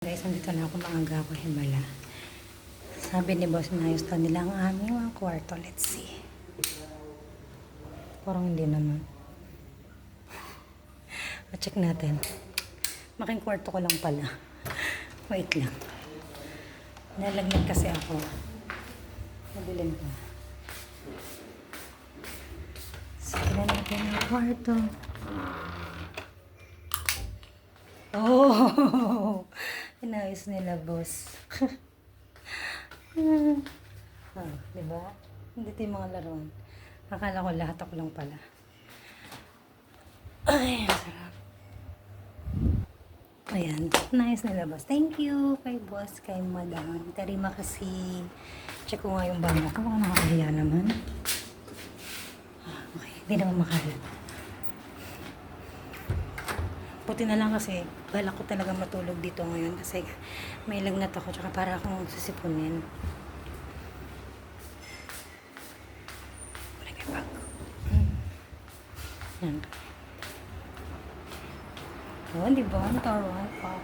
Guys, nandito na ako, maaga ako himala. Sabi ni boss, naayos daw nila ang aming mga kwarto. Let's see. Parang hindi naman. Check natin. Making kwarto ko lang pala. Wait lang. Nalaglag kasi ako. Nabilin ko. Sige na natin ang kwarto. Oh! Inayos nila, boss. Diba? Hindi ito yung mga laruan. Akala ko lahat ako lang pala. Ay, sarap. Ayan. Inayos nila, boss. Thank you kay boss, kay madam. Tarima kasi. Check ko nga yung bangko. Baka nakakahiya naman. Okay. Hindi naman makahiya. Buti na lang kasi balak ko talaga matulog dito ngayon kasi may lagnat ako tsaka para akong sisipunin. Wala may bag. Yan. Oh, di ba? Ang taray pa.